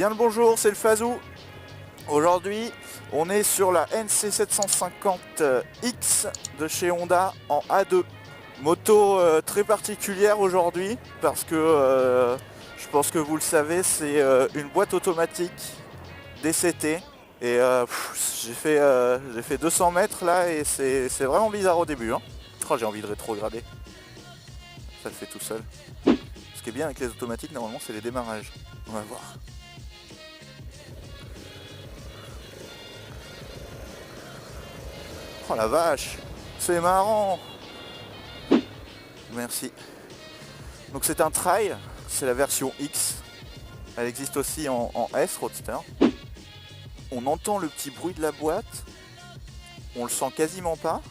Bien le bonjour, c'est le Fazou. Aujourd'hui, on est sur la NC750X de chez Honda en A2. Moto très particulière aujourd'hui parce que je pense que vous le savez, c'est une boîte automatique DCT. Et j'ai fait 200 mètres là et c'est vraiment bizarre au début. Oh, j'ai envie de rétrograder. Ça le fait tout seul. Ce qui est bien avec les automatiques, normalement, c'est les démarrages. On va voir. Oh la vache, c'est marrant. Merci. Donc c'est un trail, c'est la version X. Elle existe aussi en S Roadster. On entend le petit bruit de la boîte. On le sent quasiment pas.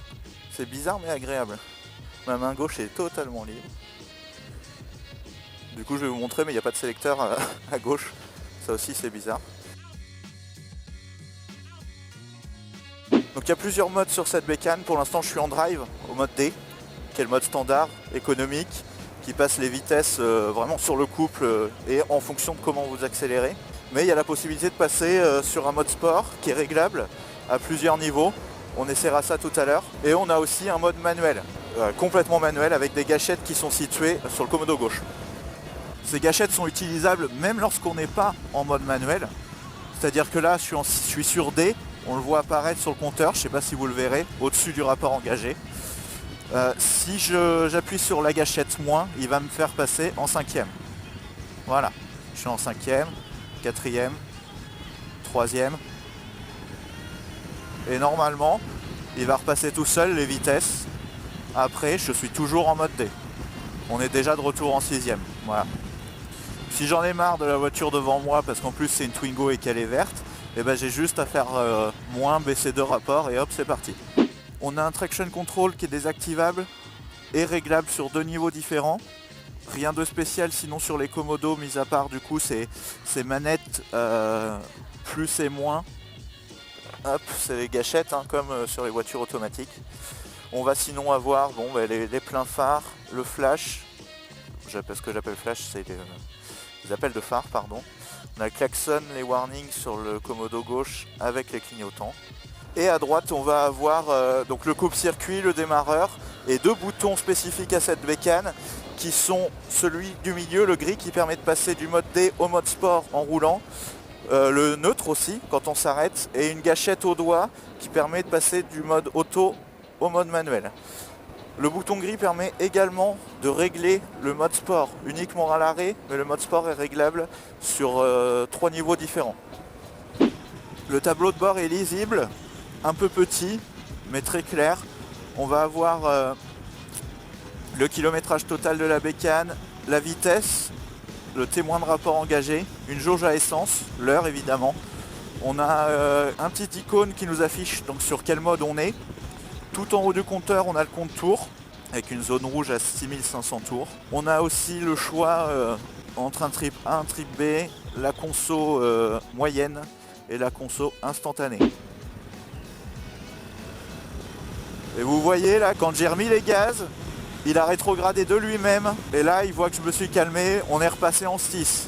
C'est bizarre mais agréable. Ma main gauche est totalement libre. Du coup je vais vous montrer, mais il n'y a pas de sélecteur à gauche. Ça aussi c'est bizarre. Donc il y a plusieurs modes sur cette bécane. Pour l'instant je suis en drive au mode D, qui est le mode standard, économique, qui passe les vitesses vraiment sur le couple et en fonction de comment vous accélérez. Mais il y a la possibilité de passer sur un mode sport qui est réglable à plusieurs niveaux. On essaiera ça tout à l'heure. Et on a aussi un mode manuel, complètement manuel, avec des gâchettes qui sont situées sur le commodo gauche. Ces gâchettes sont utilisables même lorsqu'on n'est pas en mode manuel. C'est-à-dire que là je suis sur D. On le voit apparaître sur le compteur, je ne sais pas si vous le verrez, au-dessus du rapport engagé. Si j'appuie sur la gâchette moins, il va me faire passer en cinquième. Voilà, je suis en cinquième, quatrième, troisième. Et normalement, il va repasser tout seul les vitesses. Après, je suis toujours en mode D. On est déjà de retour en sixième. Voilà. Si j'en ai marre de la voiture devant moi, parce qu'en plus c'est une Twingo et qu'elle est verte, et ben j'ai juste à faire moins, baisser de rapport et hop, c'est parti. On a un traction control qui est désactivable et réglable sur deux niveaux différents. Rien de spécial sinon sur les commodos, mis à part du coup ces manettes plus et moins. Hop, c'est les gâchettes comme sur les voitures automatiques. On va sinon avoir les pleins phares, le flash. Ce que j'appelle flash, c'est les appels de phare, pardon. On a le klaxon, les warnings sur le commodo gauche avec les clignotants. Et à droite, on va avoir donc le coupe-circuit, le démarreur et deux boutons spécifiques à cette bécane qui sont celui du milieu, le gris, qui permet de passer du mode D au mode sport en roulant. Le neutre aussi, quand on s'arrête. Et une gâchette au doigt qui permet de passer du mode auto au mode manuel. Le bouton gris permet également de régler le mode sport uniquement à l'arrêt, mais le mode sport est réglable sur trois niveaux différents. Le tableau de bord est lisible, un peu petit, mais très clair. On va avoir le kilométrage total de la bécane, la vitesse, le témoin de rapport engagé, une jauge à essence, l'heure évidemment. On a un petit icône qui nous affiche donc sur quel mode on est. Tout en haut du compteur, on a le compte tours avec une zone rouge à 6500 tours. On a aussi le choix entre un trip A, un trip B, la conso moyenne et la conso instantanée. Et vous voyez là, quand j'ai remis les gaz, il a rétrogradé de lui-même. Et là, il voit que je me suis calmé, on est repassé en 6.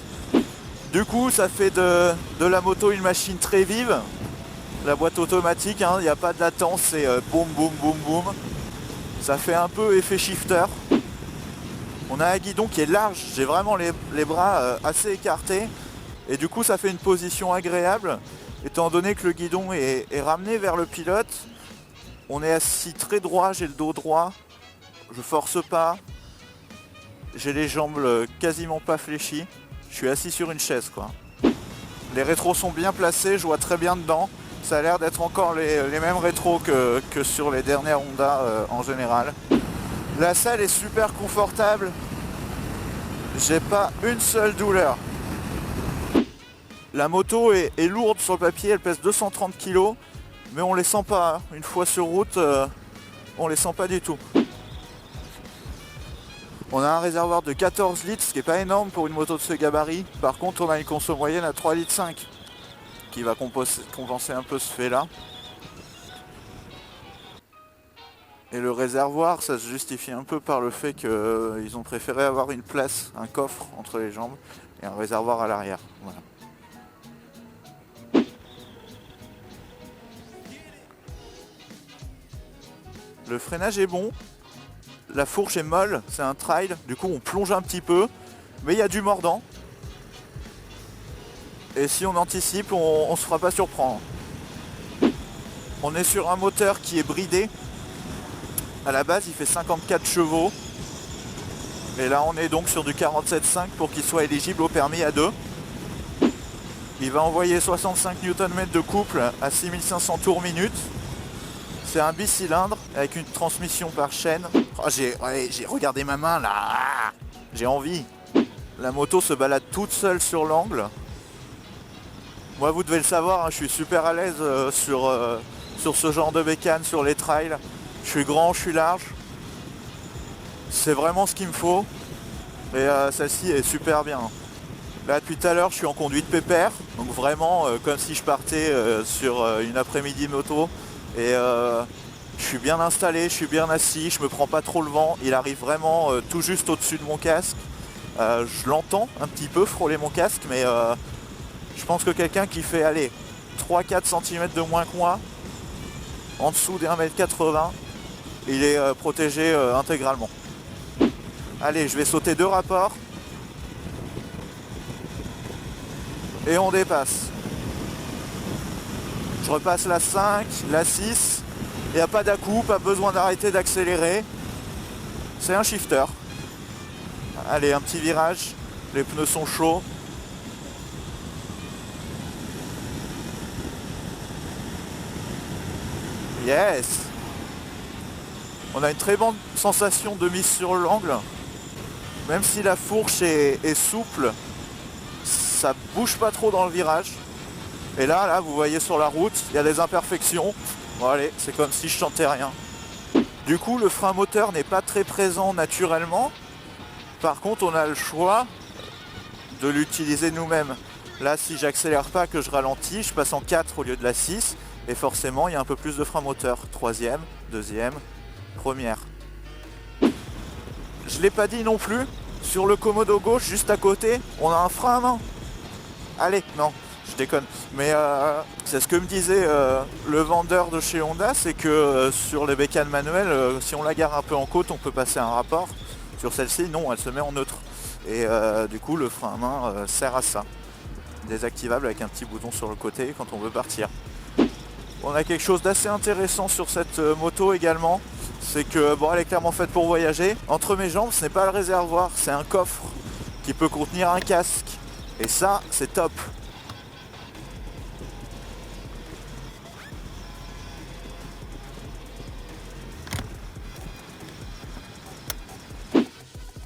Du coup, ça fait de la moto une machine très vive. La boîte automatique, il n'y a pas de latence, c'est boum boum boum boum. Ça fait un peu effet shifter. On a un guidon qui est large, j'ai vraiment les bras assez écartés. Et du coup ça fait une position agréable, étant donné que le guidon est ramené vers le pilote. On est assis très droit, j'ai le dos droit, je force pas. J'ai les jambes quasiment pas fléchies. Je suis assis sur une chaise quoi. Les rétros sont bien placés, je vois très bien dedans. Ça a l'air d'être encore les mêmes rétros que sur les dernières Honda en général. La selle est super confortable. J'ai pas une seule douleur. La moto est lourde sur le papier, elle pèse 230 kg, mais on les sent pas. Une fois sur route, on les sent pas du tout. On a un réservoir de 14 litres, ce qui est pas énorme pour une moto de ce gabarit. Par contre, on a une conso moyenne à 3,5 litres. Qui va compenser un peu ce fait là. Et le réservoir, ça se justifie un peu par le fait qu'ils ont préféré avoir une place, un coffre entre les jambes et un réservoir à l'arrière. Voilà. Le freinage est bon. La fourche est molle, c'est un trail. Du coup on plonge un petit peu. Mais il y a du mordant. Et si on anticipe, on se fera pas surprendre. On est sur un moteur qui est bridé. À la base il fait 54 chevaux. Et là on est donc sur du 47,5 pour qu'il soit éligible au permis A2. Il va envoyer 65 Nm de couple à 6500 tours minute. C'est un bicylindre avec une transmission par chaîne. Oh, j'ai regardé ma main là. J'ai envie. La moto se balade toute seule sur l'angle. Moi vous devez le savoir, hein, je suis super à l'aise sur ce genre de bécane, sur les trails. Je suis grand, je suis large. C'est vraiment ce qu'il me faut. Et celle-ci est super bien. Là depuis tout à l'heure je suis en conduite pépère. Donc vraiment comme si je partais sur une après-midi moto. Et je suis bien installé, je suis bien assis, je me prends pas trop le vent. Il arrive vraiment tout juste au-dessus de mon casque. Je l'entends un petit peu frôler mon casque, mais je pense que quelqu'un qui fait aller 3-4 cm de moins que moi, en dessous des 1m80, il est protégé intégralement. Allez, je vais sauter 2 rapports. Et on dépasse. Je repasse la 5, la 6. Il n'y a pas d'à-coup, pas besoin d'arrêter d'accélérer. C'est un shifter. Allez, un petit virage. Les pneus sont chauds. Yes! On a une très bonne sensation de mise sur l'angle. Même si la fourche est souple, ça bouge pas trop dans le virage. Et là, vous voyez sur la route, il y a des imperfections. Bon allez, c'est comme si je chantais rien. Du coup, le frein moteur n'est pas très présent naturellement. Par contre, on a le choix de l'utiliser nous-mêmes. Là, si j'accélère pas, que je ralentis, je passe en 4 au lieu de la 6. Et forcément, il y a un peu plus de frein moteur. 3e, 2e, 1re. Je l'ai pas dit non plus. Sur le Komodo gauche, juste à côté, on a un frein à main. Allez, non, je déconne. Mais c'est ce que me disait le vendeur de chez Honda, c'est que sur les bécanes manuelles, si on la gare un peu en côte, on peut passer un rapport. Sur celle-ci, non, elle se met en neutre. Et du coup, le frein à main sert à ça. Désactivable avec un petit bouton sur le côté quand on veut partir. On a quelque chose d'assez intéressant sur cette moto également. C'est que, bon, elle est clairement faite pour voyager. Entre mes jambes, ce n'est pas le réservoir, c'est un coffre qui peut contenir un casque. Et ça, c'est top.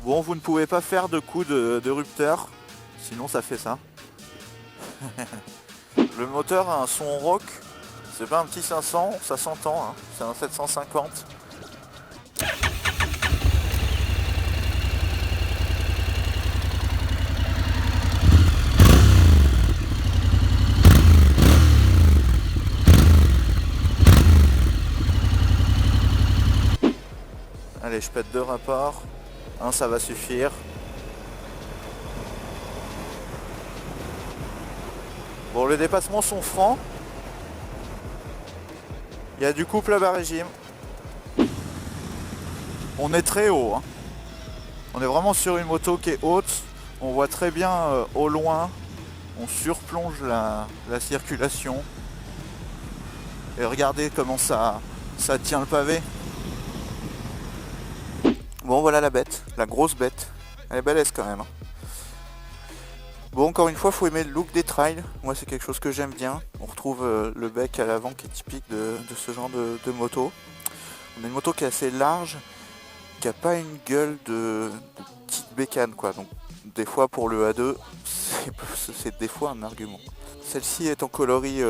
Bon, vous ne pouvez pas faire de coup de rupteur, sinon ça fait ça. Le moteur a un son rock, c'est pas un petit 500, ça s'entend, hein. C'est un 750. Allez, je pète 2 rapports. Un, ça va suffire. Bon, les dépassements sont francs. Il y a du couple à bas régime. On est très haut, hein. On est vraiment sur une moto qui est haute. On voit très bien au loin. On surplonge la circulation. Et regardez comment ça tient le pavé. Bon, voilà la bête, la grosse bête. Elle est balèze quand même. Bon, encore une fois, faut aimer le look des trails. Moi, c'est quelque chose que j'aime bien. On retrouve le bec à l'avant qui est typique de ce genre de moto. On a une moto qui est assez large, qui n'a pas une gueule de petite bécane, quoi. Donc, des fois, pour le A2, c'est des fois un argument. Celle-ci est en coloris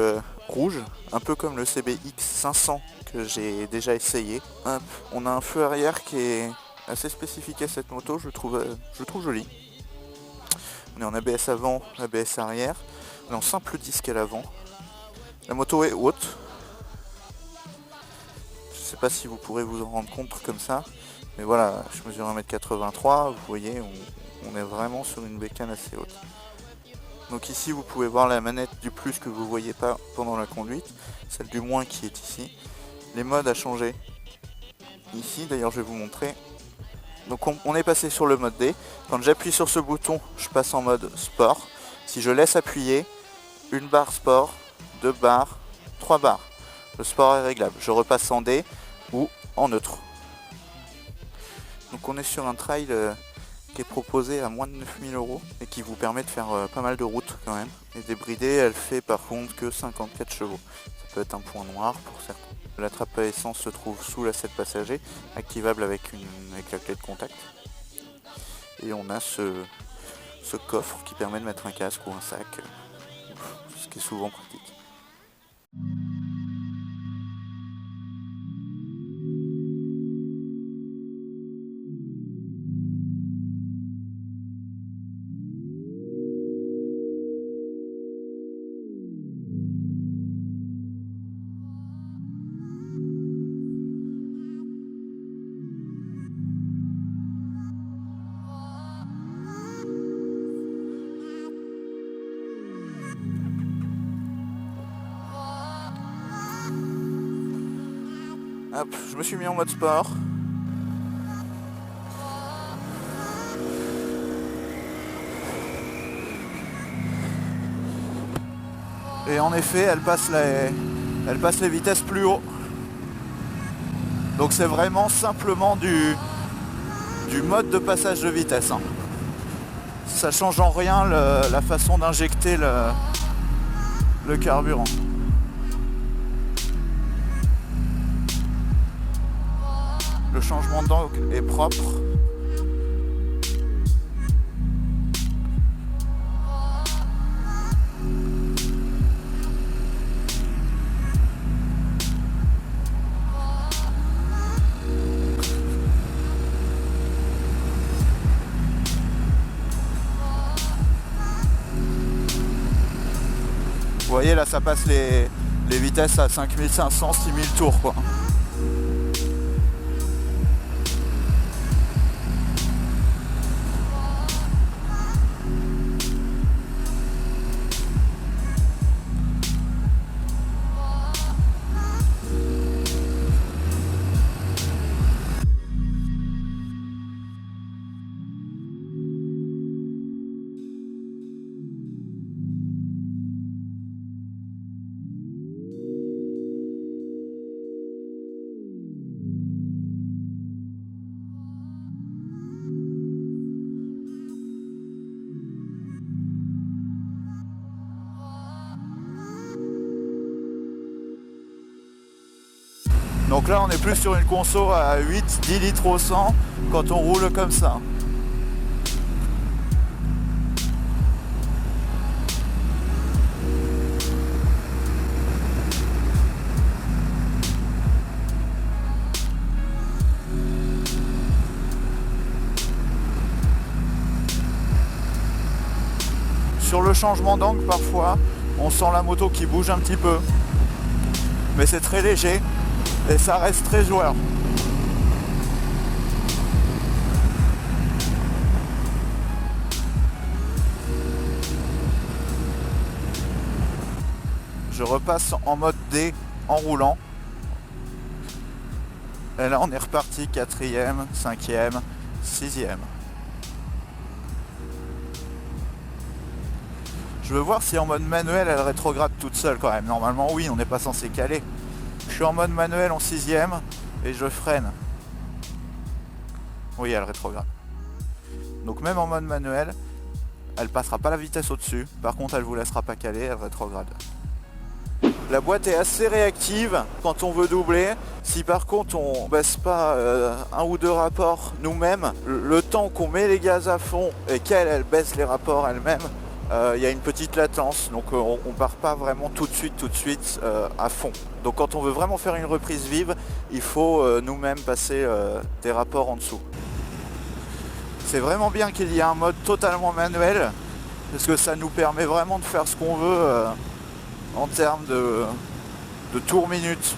rouge, un peu comme le CBX 500 que j'ai déjà essayé. Hop, on a un feu arrière qui est assez spécifique à cette moto, je le trouve joli. On est en ABS avant, ABS arrière. On est en simple disque à l'avant. La moto est haute. Je ne sais pas si vous pourrez vous en rendre compte comme ça. Mais voilà, je mesure 1m83. Vous voyez, on est vraiment sur une bécane assez haute. Donc ici, vous pouvez voir la manette du plus que vous ne voyez pas pendant la conduite. Celle du moins qui est ici. Les modes à changer. ici. D'ailleurs je vais vous montrer. Donc on est passé sur le mode D. Quand j'appuie sur ce bouton, je passe en mode sport. Si je laisse appuyer, une barre sport, 2 barres, 3 barres. Le sport est réglable. Je repasse en D ou en neutre. Donc on est sur un trail qui est proposé à moins de 9000 € et qui vous permet de faire pas mal de routes quand même. Et débridée, elle fait par contre que 54 chevaux. Ça peut être un point noir pour certains. La trappe à essence se trouve sous la 7 passagers, activable avec la clé de contact. Et on a ce coffre qui permet de mettre un casque ou un sac, ce qui est souvent pratique. Hop, je me suis mis en mode sport. Et en effet, elle passe les vitesses plus haut. Donc c'est vraiment simplement du mode de passage de vitesse. Hein. Ça change en rien la façon d'injecter le carburant. Le changement d'angle est propre. Vous voyez là, ça passe les vitesses à 5500, 6000 tours quoi. Donc là on est plus sur une conso à 8-10 litres au 100 quand on roule comme ça. Sur le changement d'angle parfois on sent la moto qui bouge un petit peu. Mais c'est très léger. Et ça reste très joueur. Je repasse en mode D en roulant. Et là on est reparti 4e, 5e, 6e. Je veux voir si en mode manuel elle rétrograde toute seule quand même. Normalement oui, on n'est pas censé caler. Je suis en mode manuel en 6e et je freine. Oui, elle rétrograde. Donc même en mode manuel, elle passera pas la vitesse au-dessus. Par contre, elle vous laissera pas caler, elle rétrograde. La boîte est assez réactive quand on veut doubler. Si par contre on baisse pas un ou deux rapports nous-mêmes, le temps qu'on met les gaz à fond et qu'elle baisse les rapports elle-même, il y a une petite latence, donc on part pas vraiment tout de suite à fond. Donc quand on veut vraiment faire une reprise vive, il faut nous-mêmes passer des rapports en dessous. C'est vraiment bien qu'il y ait un mode totalement manuel, parce que ça nous permet vraiment de faire ce qu'on veut en termes de tours minutes.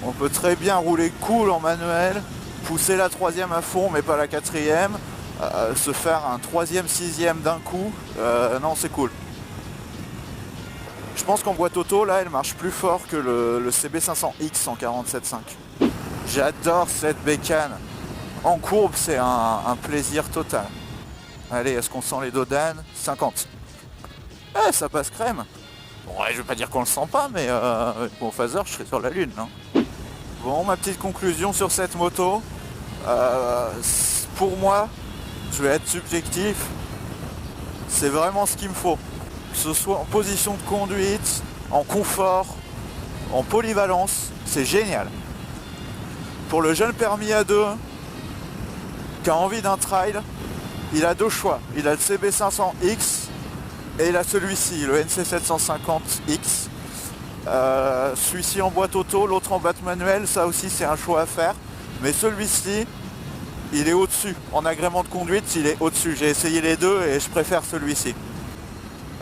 On peut très bien rouler cool en manuel, pousser la 3e à fond mais pas la 4e. Se faire un 3e, 6e d'un coup, non c'est cool. Je pense qu'en boîte auto, là, elle marche plus fort que le CB500X en 47.5. J'adore cette bécane. En courbe, c'est un plaisir total. Allez, est-ce qu'on sent les dos d'âne? 50. Eh, ça passe crème. Bon, ouais, je vais pas dire qu'on le sent pas, mais bon, phaser, je serai sur la lune. Hein. Bon, ma petite conclusion sur cette moto. Pour moi, je vais être subjectif. C'est vraiment ce qu'il me faut. Que ce soit en position de conduite, en confort, en polyvalence, c'est génial. Pour le jeune permis A2 qui a envie d'un trail, il a deux choix. Il a le CB500X et il a celui-ci, le NC750X. Celui-ci en boîte auto, l'autre en boîte manuelle, ça aussi c'est un choix à faire. Mais celui-ci, il est au-dessus. En agrément de conduite, il est au-dessus. J'ai essayé les deux et je préfère celui-ci.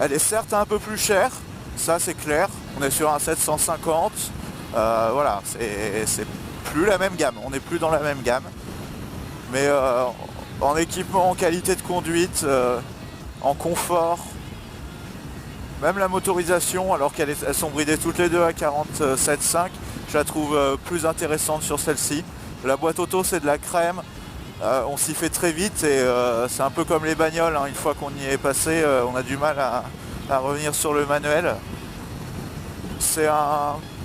Elle est certes un peu plus chère, ça c'est clair. On est sur un 750. Voilà, c'est plus la même gamme. On n'est plus dans la même gamme. Mais en équipement, en qualité de conduite, en confort, même la motorisation, alors qu'elles sont bridées toutes les deux à 47.5, je la trouve plus intéressante sur celle-ci. La boîte auto, c'est de la crème. On s'y fait très vite et c'est un peu comme les bagnoles. Hein. Une fois qu'on y est passé, on a du mal à revenir sur le manuel.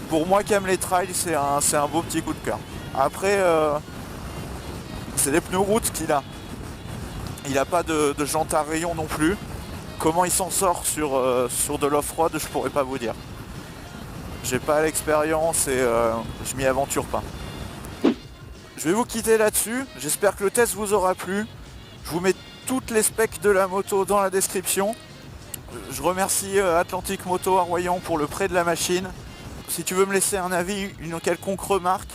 Pour moi qui aime les trails, c'est un beau petit coup de cœur. Après, c'est les pneus route qu'il a. Il n'a pas de jantes à rayon non plus. Comment il s'en sort sur de l'off-road, je pourrais pas vous dire. J'ai pas l'expérience et je m'y aventure pas. Je vais vous quitter là-dessus. J'espère que le test vous aura plu. Je vous mets toutes les specs de la moto dans la description. Je remercie Atlantic Moto à Royan pour le prêt de la machine. Si tu veux me laisser un avis, une quelconque remarque,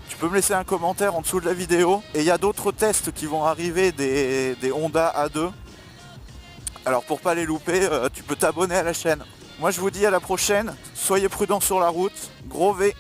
tu peux me laisser un commentaire en dessous de la vidéo. Et il y a d'autres tests qui vont arriver des Honda A2. Alors pour pas les louper, tu peux t'abonner à la chaîne. Moi je vous dis à la prochaine. Soyez prudents sur la route. Gros V.